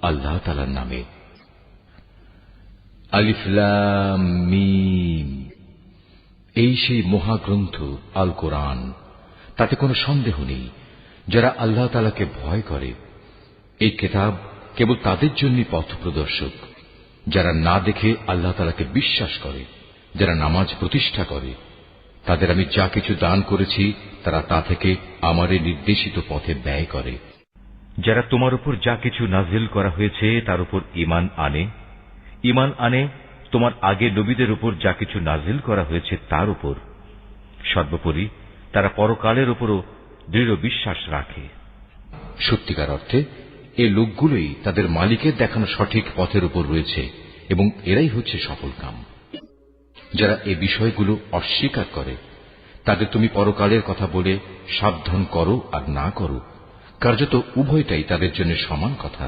আল্লাহ তাআলার নামে। আলিফ লাম মিম, এই সেই মহাগ্রন্থ আল কোরআন, তাতে কোনো সন্দেহ নেই। যারা আল্লাহ তাআলাকে ভয় করে, এই কিতাব কেবল তাদের জন্যই পথ প্রদর্শক। যারা না দেখে আল্লাহ তাআলাকে বিশ্বাস করে, যারা নামাজ প্রতিষ্ঠা করে, তাদের আমি যা কিছু দান করেছি তারা তা থেকে আমারই নির্দেশিত পথে ব্যয় করে। যারা তোমার উপর যা কিছু নাজিল করা হয়েছে তার উপর ঈমান আনে তোমার আগে নবীদের উপর যা কিছু নাজিল করা হয়েছে তার উপর। সর্বোপরি তারা পরকালের উপরও দৃঢ় বিশ্বাস রাখে। সত্যিকার অর্থে এ লোকগুলোই তাদের মালিকের দেখানো সঠিক পথের উপর রয়েছে এবং এরাই হচ্ছে সফলকাম। যারা এ বিষয়গুলো অস্বীকার করে তাদের তুমি পরকালের কথা বলে সাবধান করো আর না করো, কার্যত উভয়টাই তাদের জন্য সমান কথা।